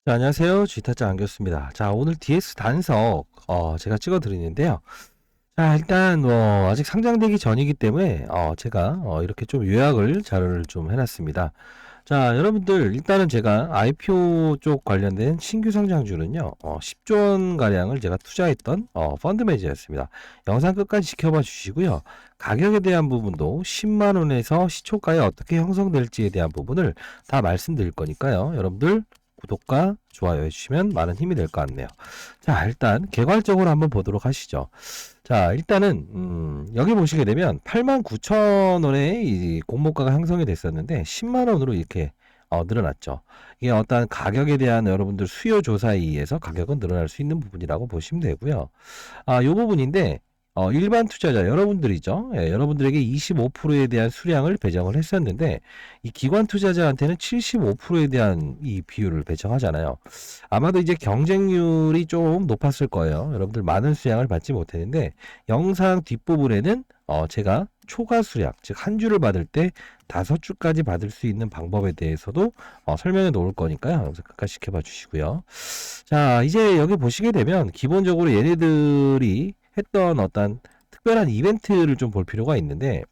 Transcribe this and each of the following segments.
자, 안녕하세요. G타짜 안겼습니다. 자, 오늘 DS 단석 제가 찍어 드리는데요. 자, 일단 아직 상장되기 전이기 때문에 제가 이렇게 좀 요약을 자료를 좀 해놨습니다. 자, 여러분들 일단은 제가 IPO 쪽 관련된 신규 상장주는요, 10조 원 가량을 제가 투자했던 펀드 매니저였습니다. 영상 끝까지 지켜봐 주시고요. 가격에 대한 부분도 10만 원에서 시초가에 어떻게 형성될지에 대한 부분을 다 말씀드릴 거니까요. 여러분들 구독과 좋아요 해주시면 많은 힘이 될 것 같네요. 자, 일단 개괄적으로 한번 보도록 하시죠. 자, 일단은 여기 보시게 되면 89,000원에 이 공모가가 형성이 됐었는데 10만 원으로 이렇게 늘어났죠. 이게 어떤 가격에 대한 여러분들 수요 조사에 의해서 가격은 늘어날 수 있는 부분이라고 보시면 되고요. 요 부분인데 일반 투자자 여러분들이죠. 예, 여러분들에게 25%에 대한 수량을 배정을 했었는데 이 기관 투자자한테는 75%에 대한 이 비율을 배정하잖아요. 아마도 이제 경쟁률이 좀 높았을 거예요. 여러분들 많은 수량을 받지 못했는데 영상 뒷부분에는 제가 초과 수량, 즉 한 주를 받을 때 5주까지 받을 수 있는 방법에 대해서도 설명해 놓을 거니까요. 영상 끝까지 지켜봐 주시고요. 자, 이제 여기 보시게 되면 기본적으로 얘네들이 했던 어떤 특별한 이벤트를 좀 볼 필요가 있는데,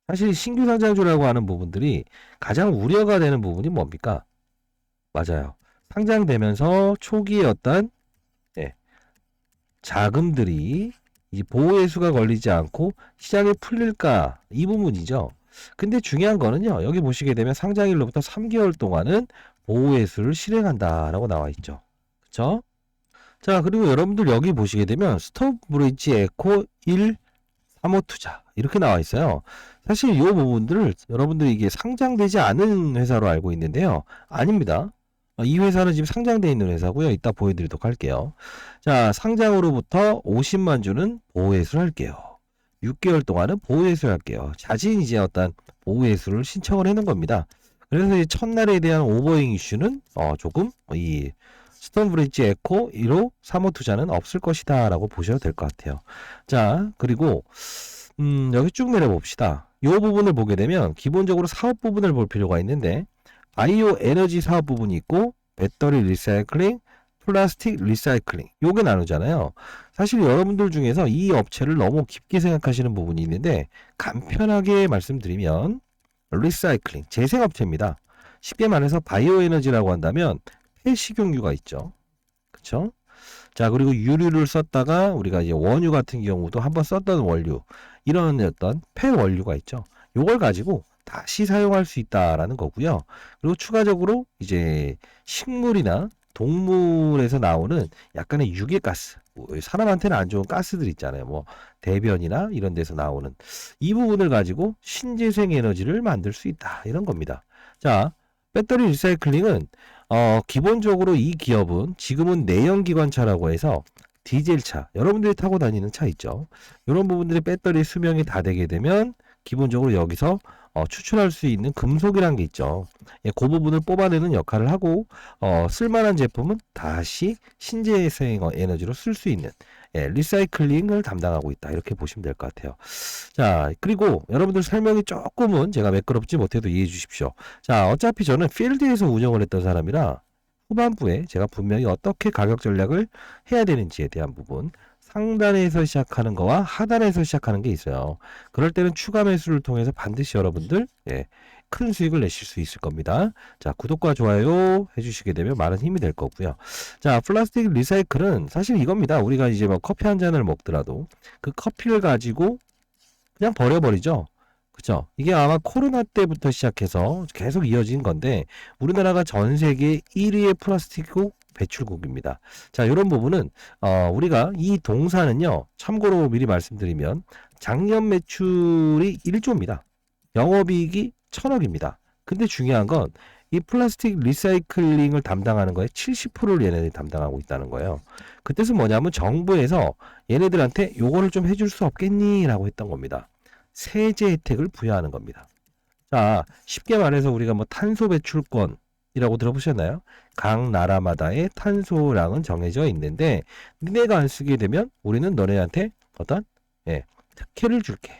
사실 신규 상장주라고 하는 부분들이 가장 우려가 되는 부분이 뭡니까? 맞아요. 상장되면서 초기에 어떤 예, 자금들이 이 보호회수가 걸리지 않고 시장에 풀릴까, 이 부분이죠. 근데 중요한 거는요, 여기 보시게 되면 상장일로부터 3개월 동안은 보호회수를 실행한다라고 나와 있죠. 그쵸? 자, 그리고 여러분들 여기 보시게 되면 스톱 브릿지 에코 1 3호 투자 이렇게 나와 있어요. 사실 이 부분들을 여러분들이 이게 상장되지 않은 회사로 알고 있는데요. 아닙니다. 이 회사는 지금 상장되어 있는 회사고요. 이따 보여드리도록 할게요. 자, 상장으로부터 50만 주는 보호회수를 할게요. 6개월 동안은 보호회수를 할게요. 자진 이제 어떤 보호회수를 신청을 해놓은 겁니다. 그래서 이 첫날에 대한 오버잉 이슈는 조금 이 스톤브릿지 에코 1호 3호 투자는 없을 것이다 라고 보셔도 될 것 같아요. 자, 그리고 여기 쭉 내려봅시다. 이 부분을 보게 되면 기본적으로 사업 부분을 볼 필요가 있는데 바이오 에너지 사업 부분이 있고 배터리 리사이클링, 플라스틱 리사이클링 요게 나누잖아요. 사실 여러분들 중에서 이 업체를 너무 깊게 생각하시는 부분이 있는데 간편하게 말씀드리면 리사이클링 재생업체입니다. 쉽게 말해서 바이오 에너지라고 한다면 폐식용유가 있죠. 그쵸? 자, 그리고 유류를 썼다가 우리가 이제 원유 같은 경우도 한번 썼던 원료, 이런 어떤 폐원료가 있죠. 요걸 가지고 다시 사용할 수 있다라는 거고요. 그리고 추가적으로 이제 식물이나 동물에서 나오는 약간의 유해가스, 사람한테는 안 좋은 가스들 있잖아요. 뭐 대변이나 이런 데서 나오는 이 부분을 가지고 신재생 에너지를 만들 수 있다. 이런 겁니다. 자, 배터리 리사이클링은 기본적으로 이 기업은 지금은 내연기관차라고 해서 디젤차, 여러분들이 타고 다니는 차 있죠. 이런 부분들이 배터리 수명이 다 되게 되면 기본적으로 여기서 추출할 수 있는 금속이라는 게 있죠. 예, 그 부분을 뽑아내는 역할을 하고 쓸만한 제품은 다시 신재생 에너지로 쓸 수 있는 리사이클링을 담당하고 있다. 이렇게 보시면 될 것 같아요. 자, 그리고 여러분들 설명이 조금은 제가 매끄럽지 못해도 이해해 주십시오. 자, 어차피 저는 필드에서 운영을 했던 사람이라 후반부에 제가 분명히 어떻게 가격 전략을 해야 되는지에 대한 부분, 상단에서 시작하는 거와 하단에서 시작하는 게 있어요. 그럴 때는 추가 매수를 통해서 반드시 여러분들 큰 수익을 내실 수 있을 겁니다. 자, 구독과 좋아요 해주시게 되면 많은 힘이 될 거고요. 자, 플라스틱 리사이클은 사실 이겁니다. 우리가 이제 뭐 커피 한 잔을 먹더라도 그 커피를 가지고 그냥 버려버리죠. 그쵸? 이게 아마 코로나 때부터 시작해서 계속 이어진 건데 우리나라가 전 세계 1위의 플라스틱국 배출국입니다. 자, 이런 부분은 우리가 이 동사는요. 참고로 미리 말씀드리면 작년 매출이 1조입니다. 영업이익이 1,000억입니다. 근데 중요한 건 이 플라스틱 리사이클링을 담당하는 거에 70%를 얘네들이 담당하고 있다는 거예요. 그 뜻은 뭐냐면 정부에서 얘네들한테 요거를 좀 해줄 수 없겠니? 라고 했던 겁니다. 세제 혜택을 부여하는 겁니다. 자, 쉽게 말해서 우리가 뭐 탄소 배출권이라고 들어보셨나요? 각 나라마다의 탄소량은 정해져 있는데 니네가 안 쓰게 되면 우리는 너네한테 어떤 특혜를 줄게.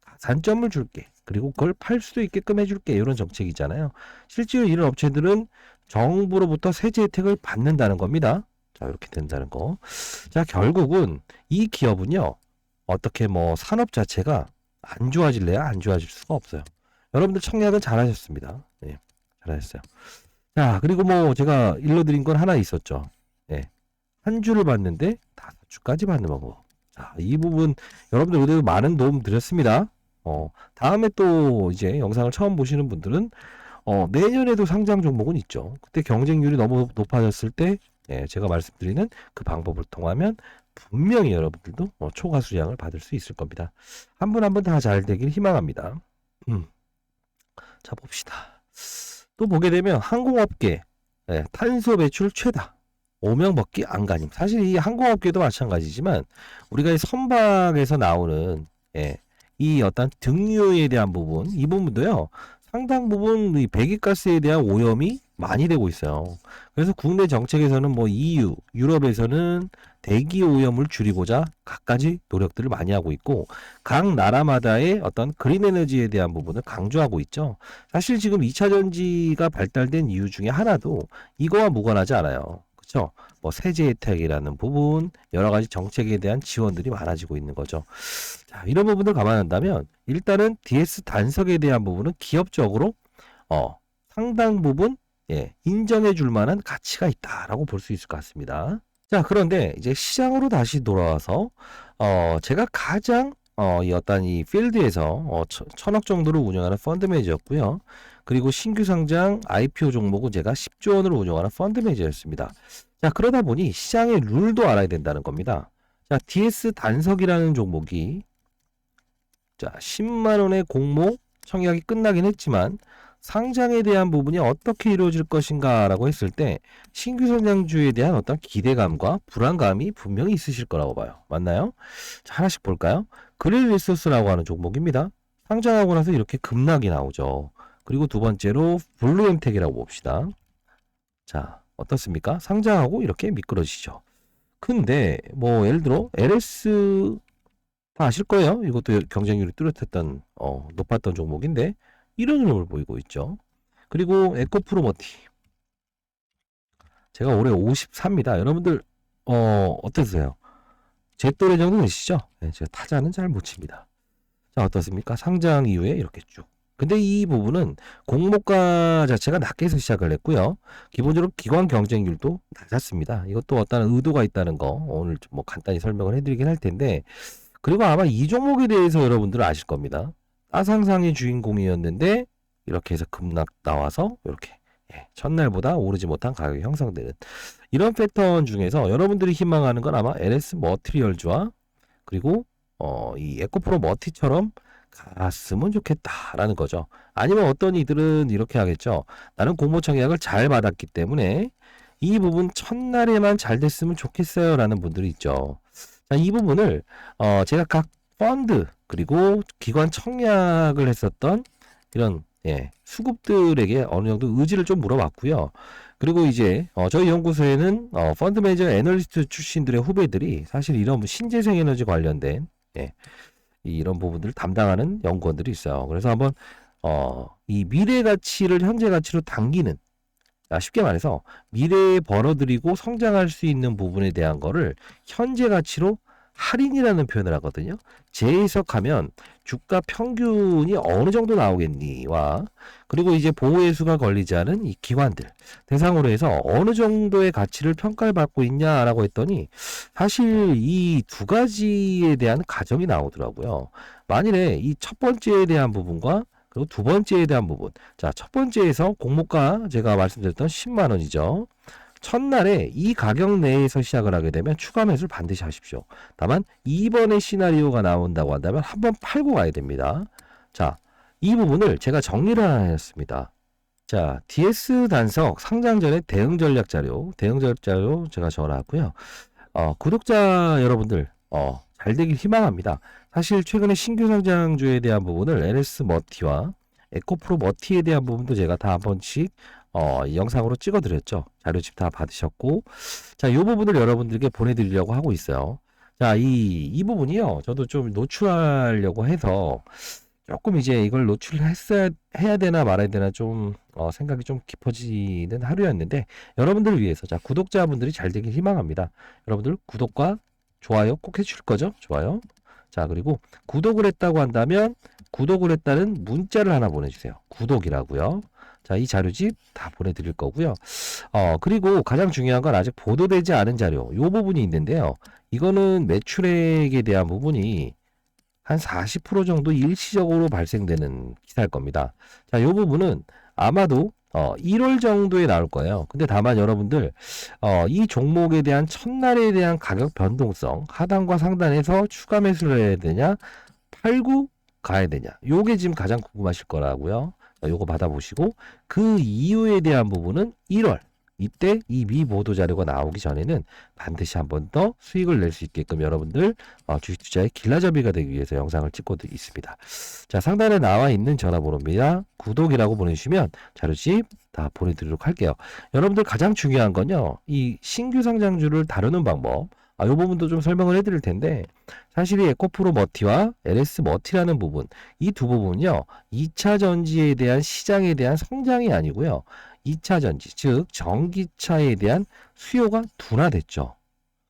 가산점을 줄게. 그리고 그걸 팔 수도 있게끔 해줄게. 이런 정책이잖아요. 실제로 이런 업체들은 정부로부터 세제 혜택을 받는다는 겁니다. 자, 이렇게 된다는 거. 자, 결국은 이 기업은요, 어떻게 뭐 산업 자체가 안 좋아질래야 안 좋아질 수가 없어요. 여러분들 청약은 잘하셨습니다. 예, 잘하셨어요. 자, 그리고 뭐 제가 일러드린 건 하나 있었죠. 예, 한 주를 받는데 5주까지 받는 방법. 자, 이 부분 여러분들 그래도 많은 도움 드렸습니다. 다음에 또 이제 영상을 처음 보시는 분들은 내년에도 상장 종목은 있죠. 그때 경쟁률이 너무 높아졌을 때 예, 제가 말씀드리는 그 방법을 통하면 분명히 여러분들도 초과 수량을 받을 수 있을 겁니다. 한 분 한 분 다 잘 되길 희망합니다. 자, 봅시다. 또 보게 되면 항공업계 예, 탄소 배출 최다. 오명 먹기 안가님. 사실 이 항공업계도 마찬가지지만 우리가 이 선박에서 나오는 예, 이 어떤 등유에 대한 부분, 이 부분도요. 상당 부분 이 배기가스에 대한 오염이 많이 되고 있어요. 그래서 국내 정책에서는 뭐 EU, 유럽에서는 대기 오염을 줄이고자 갖가지 노력들을 많이 하고 있고 각 나라마다의 어떤 그린 에너지에 대한 부분을 강조하고 있죠. 사실 지금 2차 전지가 발달된 이유 중에 하나도 이거와 무관하지 않아요. 그렇죠? 뭐 세제 혜택이라는 부분, 여러 가지 정책에 대한 지원들이 많아지고 있는 거죠. 자, 이런 부분을 감안한다면 일단은 DS 단석에 대한 부분은 기업적으로 상당 부분 인정해 줄 만한 가치가 있다라고 볼 수 있을 것 같습니다. 자, 그런데 이제 시장으로 다시 돌아와서 제가 가장 이 어떤 이 필드에서 1,000억 정도를 운영하는 펀드 매니저였고요. 그리고 신규 상장 IPO 종목은 제가 10조 원을 운영하는 펀드 매니저였습니다. 자, 그러다 보니 시장의 룰도 알아야 된다는 겁니다. 자, DS 단석이라는 종목이 자, 10만 원의 공모 청약이 끝나긴 했지만 상장에 대한 부분이 어떻게 이루어질 것인가라고 했을 때 신규 상장주에 대한 어떤 기대감과 불안감이 분명히 있으실 거라고 봐요. 맞나요? 자, 하나씩 볼까요? 그릴 리소스라고 하는 종목입니다. 상장하고 나서 이렇게 급락이 나오죠. 그리고 두 번째로 블루엠텍이라고 봅시다. 자, 어떻습니까? 상장하고 이렇게 미끄러지죠. 근데 뭐 예를 들어 LS 다 아실 거예요. 이것도 경쟁률이 뚜렷했던 높았던 종목인데 이런 흐름을 보이고 있죠. 그리고 에코프로머티 제가 올해 54입니다. 여러분들 어떠세요? 제 또래 정도 되시죠? 네, 제가 타자는 잘 못 칩니다. 자, 어떻습니까? 상장 이후에 이렇게 쭉. 근데 이 부분은 공모가 자체가 낮게 해서 시작을 했고요. 기본적으로 기관 경쟁률도 낮았습니다. 이것도 어떤 의도가 있다는 거 오늘 좀 뭐 간단히 설명을 해드리긴 할 텐데 그리고 아마 이 종목에 대해서 여러분들은 아실 겁니다. 따상상의 주인공이었는데 이렇게 해서 급락 나와서 이렇게 첫날보다 오르지 못한 가격이 형성되는 이런 패턴 중에서 여러분들이 희망하는 건 아마 LS 머티리얼즈와 그리고 이 에코프로 머티처럼 갔으면 좋겠다라는 거죠. 아니면 어떤 이들은 이렇게 하겠죠. 나는 공모 청약을 잘 받았기 때문에 이 부분 첫날에만 잘 됐으면 좋겠어요 라는 분들이 있죠. 자, 이 부분을 제가 각 펀드 그리고 기관 청약을 했었던 이런 수급들에게 어느 정도 의지를 좀 물어봤고요. 그리고 이제 저희 연구소에는 펀드 매니저 애널리스트 출신들의 후배들이 사실 이런 신재생 에너지 관련된 이런 부분들을 담당하는 연구원들이 있어요. 그래서 한번 이 미래 가치를 현재 가치로 당기는 쉽게 말해서 미래에 벌어들이고 성장할 수 있는 부분에 대한 거를 현재 가치로 할인이라는 표현을 하거든요. 재해석하면 주가 평균이 어느 정도 나오겠니와 그리고 이제 보호예수가 걸리지 않은 이 기관들 대상으로 해서 어느 정도의 가치를 평가를 받고 있냐라고 했더니 사실 이 두 가지에 대한 가정이 나오더라고요. 만일에 이 첫 번째에 대한 부분과 그리고 두 번째에 대한 부분. 자, 첫 번째에서 공모가 제가 말씀드렸던 10만 원이죠. 첫날에 이 가격 내에서 시작을 하게 되면 추가 매수를 반드시 하십시오. 다만 2번의 시나리오가 나온다고 한다면 한번 팔고 가야 됩니다. 자, 이 부분을 제가 정리를 하나 했습니다. 자, DS 단석 상장 전에 대응 전략 자료 제가 적어놨고요. 구독자 여러분들 잘 되길 희망합니다. 사실 최근에 신규 상장주에 대한 부분을 LS 머티와 에코프로 머티에 대한 부분도 제가 다 한 번씩 영상으로 찍어드렸죠. 자료집 다 받으셨고, 자, 이 부분을 여러분들께 보내드리려고 하고 있어요. 자, 이 부분이요. 저도 좀 노출하려고 해서 조금 이제 이걸 노출했어야 해야 되나 말아야 되나 좀 생각이 좀 깊어지는 하루였는데 여러분들을 위해서 자 구독자분들이 잘 되길 희망합니다. 여러분들 구독과 좋아요 꼭 해주실 거죠? 좋아요. 자 그리고 구독을 했다고 한다면 구독을 했다는 문자를 하나 보내주세요. 구독이라고요. 자 이 자료집 다 보내드릴 거고요. 그리고 가장 중요한 건 아직 보도되지 않은 자료 요 부분이 있는데요. 이거는 매출액에 대한 부분이 한 40% 정도 일시적으로 발생되는 기사일 겁니다. 자, 이 부분은 아마도 1월 정도에 나올 거예요. 근데 다만 여러분들 이 종목에 대한 첫날에 대한 가격 변동성, 하단과 상단에서 추가 매수를 해야 되냐, 팔고 가야 되냐. 요게 지금 가장 궁금하실 거라고요. 요거 받아보시고 그 이유에 대한 부분은 1월 이때 이 미보도 자료가 나오기 전에는 반드시 한 번 더 수익을 낼 수 있게끔 여러분들 주식 투자의 길라잡이가 되기 위해서 영상을 찍고 있습니다. 자 상단에 나와 있는 전화번호입니다. 구독이라고 보내주시면 자료집 다 보내드리도록 할게요. 여러분들 가장 중요한 건요. 이 신규 상장주를 다루는 방법 이 부분도 좀 설명을 해드릴 텐데 사실 이 에코프로 머티와 LS 머티라는 부분 이 두 부분은요 2차 전지에 대한 시장에 대한 성장이 아니고요 2차 전지 즉 전기차에 대한 수요가 둔화됐죠.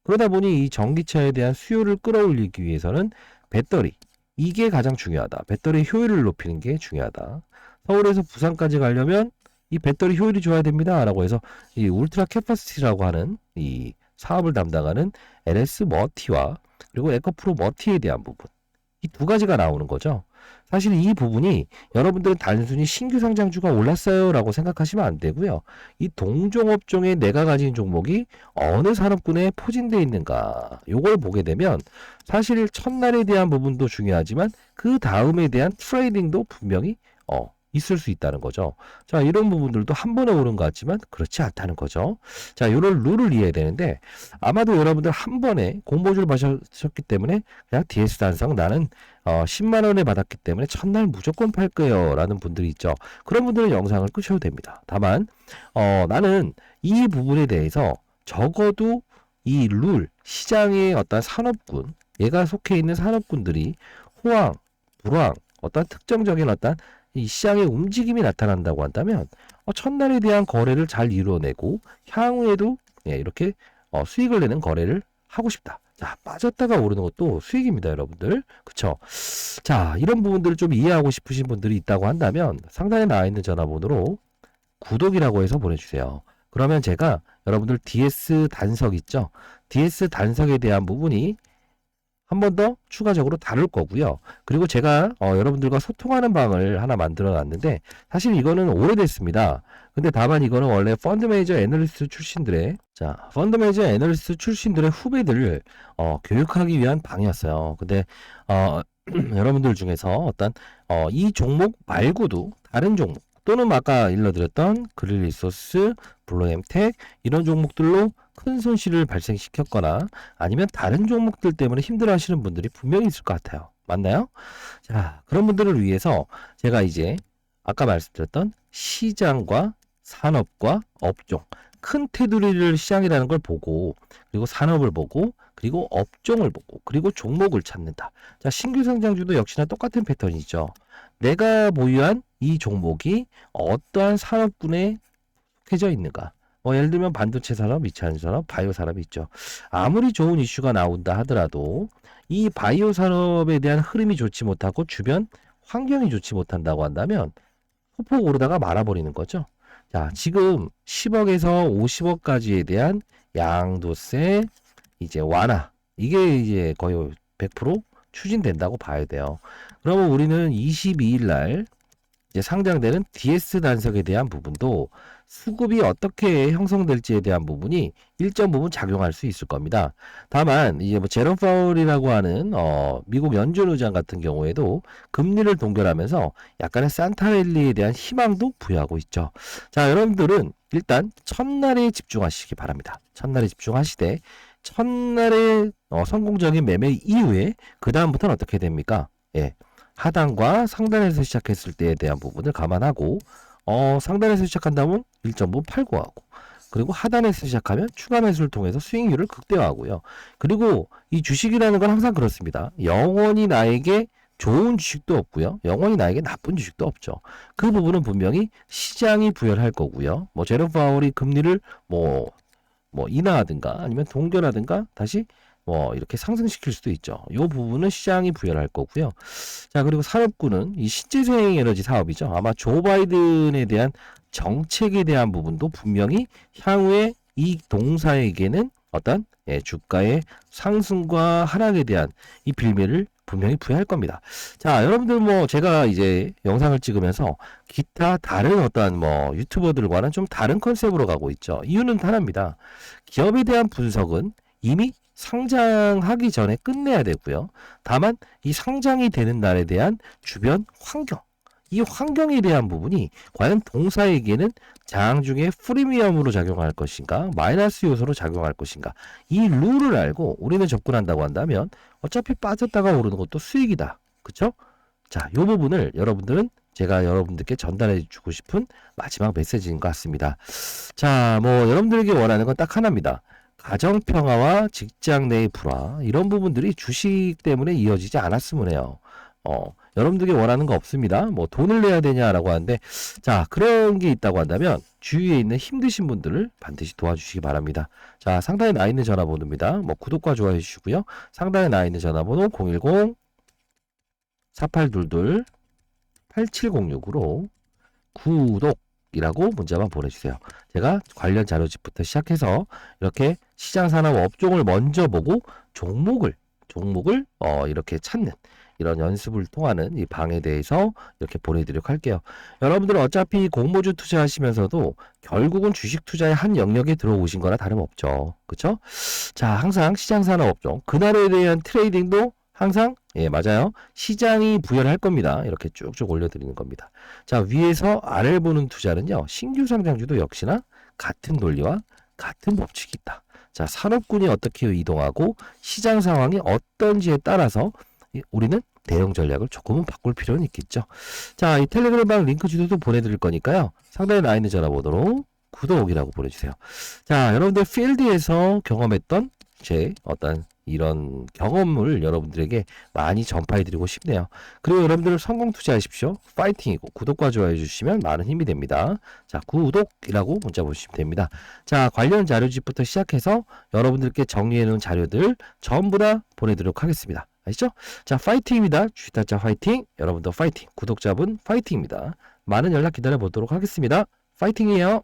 그러다 보니 이 전기차에 대한 수요를 끌어올리기 위해서는 배터리 이게 가장 중요하다. 배터리 효율을 높이는 게 중요하다. 서울에서 부산까지 가려면 이 배터리 효율이 좋아야 됩니다. 라고 해서 이 울트라 캐파시티라고 하는 이 사업을 담당하는 LS 머티와 그리고 에코프로 머티에 대한 부분 이 두 가지가 나오는 거죠. 사실 이 부분이 여러분들은 단순히 신규 상장주가 올랐어요 라고 생각하시면 안 되고요. 이 동종업종에 내가 가진 종목이 어느 산업군에 포진되어 있는가 요걸 보게 되면 사실 첫날에 대한 부분도 중요하지만 그 다음에 대한 트레이딩도 분명히 있을 수 있다는 거죠. 자, 이런 부분들도 한 번에 오른 것 같지만 그렇지 않다는 거죠. 자, 이런 룰을 이해해야 되는데 아마도 여러분들 한 번에 공모주를 받으셨기 때문에 그냥 DS 단성 나는 10만 원에 받았기 때문에 첫날 무조건 팔 거예요 라는 분들이 있죠. 그런 분들은 영상을 끄셔도 됩니다. 다만 나는 이 부분에 대해서 적어도 이 룰, 시장의 어떤 산업군, 얘가 속해 있는 산업군들이 호황, 불황, 어떤 특정적인 어떤 이 시장의 움직임이 나타난다고 한다면 첫날에 대한 거래를 잘 이루어내고 향후에도 이렇게 수익을 내는 거래를 하고 싶다. 자, 빠졌다가 오르는 것도 수익입니다, 여러분들. 그쵸? 자, 이런 부분들을 좀 이해하고 싶으신 분들이 있다고 한다면 상단에 나와 있는 전화번호로 구독이라고 해서 보내주세요. 그러면 제가 여러분들 DS 단석 있죠? DS 단석에 대한 부분이 한 번 더 추가적으로 다룰 거고요. 그리고 제가 여러분들과 소통하는 방을 하나 만들어 놨는데 사실 이거는 오래됐습니다. 근데 다만 이거는 원래 펀드 매니저 애널리스트 출신들의 펀드 매니저 애널리스트 출신들의 후배들을 교육하기 위한 방이었어요. 근데 여러분들 중에서 어떤 이 종목 말고도 다른 종목 또는 아까 일러드렸던 그릴 리소스, 블루엠텍 이런 종목들로 큰 손실을 발생시켰거나 아니면 다른 종목들 때문에 힘들어하시는 분들이 분명히 있을 것 같아요. 맞나요? 자, 그런 분들을 위해서 제가 이제 아까 말씀드렸던 시장과 산업과 업종 큰 테두리를 시장이라는 걸 보고 그리고 산업을 보고 그리고 업종을 보고 그리고 종목을 찾는다. 자, 신규 상장주도 역시나 똑같은 패턴이죠. 내가 보유한 이 종목이 어떠한 산업군에 속해져 있는가. 예를 들면 반도체 산업, 2차 산업, 바이오 산업이 있죠. 아무리 좋은 이슈가 나온다 하더라도 이 바이오 산업에 대한 흐름이 좋지 못하고 주변 환경이 좋지 못한다고 한다면 소폭 오르다가 말아버리는 거죠. 자, 지금 10억에서 50억까지에 대한 양도세 이제 완화. 이게 이제 거의 100% 추진된다고 봐야 돼요. 그러면 우리는 22일 날 이제 상장되는 DS 단석에 대한 부분도 수급이 어떻게 형성될지에 대한 부분이 일정 부분 작용할 수 있을 겁니다. 다만 이제 뭐 제롬 파월이라고 하는 미국 연준 의장 같은 경우에도 금리를 동결하면서 약간의 산타랠리에 대한 희망도 부여하고 있죠. 자, 여러분들은 일단 첫날에 집중하시기 바랍니다. 첫날에 집중하시되 첫날에 성공적인 매매 이후에 그 다음부터는 어떻게 됩니까? 하단과 상단에서 시작했을 때에 대한 부분을 감안하고 상단에서 시작한다면 일정 부분 팔고 하고 그리고 하단에서 시작하면 추가 매수를 통해서 수익률을 극대화하고요. 그리고 이 주식이라는 건 항상 그렇습니다. 영원히 나에게 좋은 주식도 없고요. 영원히 나에게 나쁜 주식도 없죠. 그 부분은 분명히 시장이 부여할 거고요. 뭐 제롬 파월이 금리를 뭐 인하하든가 아니면 동결하든가 다시 뭐 이렇게 상승시킬 수도 있죠. 이 부분은 시장이 부여할 거고요. 자, 그리고 산업군은 이 신재생 에너지 사업이죠. 아마 조 바이든에 대한 정책에 대한 부분도 분명히 향후에 이 동사에게는 어떤 주가의 상승과 하락에 대한 이 빌미를 분명히 부여할 겁니다. 자, 여러분들 뭐 제가 이제 영상을 찍으면서 기타 다른 어떠한 뭐 유튜버들과는 좀 다른 컨셉으로 가고 있죠. 이유는 하나입니다. 기업에 대한 분석은 이미 상장하기 전에 끝내야 되고요. 다만 이 상장이 되는 날에 대한 주변 환경, 이 환경에 대한 부분이 과연 동사에게는 장중에 프리미엄으로 작용할 것인가, 마이너스 요소로 작용할 것인가, 이 룰을 알고 우리는 접근한다고 한다면 어차피 빠졌다가 오르는 것도 수익이다. 그쵸? 자, 이 부분을 여러분들은 제가 여러분들께 전달해 주고 싶은 마지막 메시지인 것 같습니다. 자, 뭐 여러분들에게 원하는 건 딱 하나입니다. 가정평화와 직장 내의 불화, 이런 부분들이 주식 때문에 이어지지 않았으면 해요. 여러분들에게 원하는 거 없습니다. 뭐 돈을 내야 되냐라고 하는데, 자, 그런 게 있다고 한다면 주위에 있는 힘드신 분들을 반드시 도와주시기 바랍니다. 자, 상단에 나 있는 전화번호입니다. 뭐 구독과 좋아해 주시고요. 상단에 나 있는 전화번호 010-4822-8706으로 구독이라고 문자만 보내주세요. 제가 관련 자료집부터 시작해서 이렇게 시장 산업 업종을 먼저 보고 종목을 이렇게 찾는 이런 연습을 통하는 이 방에 대해서 이렇게 보내드리도록 할게요. 여러분들은 어차피 공모주 투자하시면서도 결국은 주식 투자의 한 영역에 들어오신 거나 다름없죠. 그쵸? 자, 항상 시장 산업 업종, 그날에 대한 트레이딩도 항상, 예, 맞아요. 시장이 부여를 할 겁니다. 이렇게 쭉쭉 올려드리는 겁니다. 자, 위에서 아래를 보는 투자는요, 신규 상장주도 역시나 같은 논리와 같은 법칙이 있다. 자, 산업군이 어떻게 이동하고 시장 상황이 어떤지에 따라서 우리는 대응 전략을 조금은 바꿀 필요는 있겠죠. 자, 이 텔레그램방 링크 주소도 보내드릴 거니까요. 상단에 나 있는 전화번호로 구독이라고 보내주세요. 자, 여러분들 필드에서 경험했던 제 어떤 이런 경험을 여러분들에게 많이 전파해드리고 싶네요. 그리고 여러분들 성공 투자하십시오. 파이팅이고 구독과 좋아해 주시면 많은 힘이 됩니다. 자, 구독이라고 문자 보시면 됩니다. 자, 관련 자료집부터 시작해서 여러분들께 정리해 놓은 자료들 전부 다 보내드리도록 하겠습니다. 아시죠? 자, 파이팅입니다. 주식타짜 파이팅. 여러분도 파이팅. 구독자분 파이팅입니다. 많은 연락 기다려 보도록 하겠습니다. 파이팅이에요.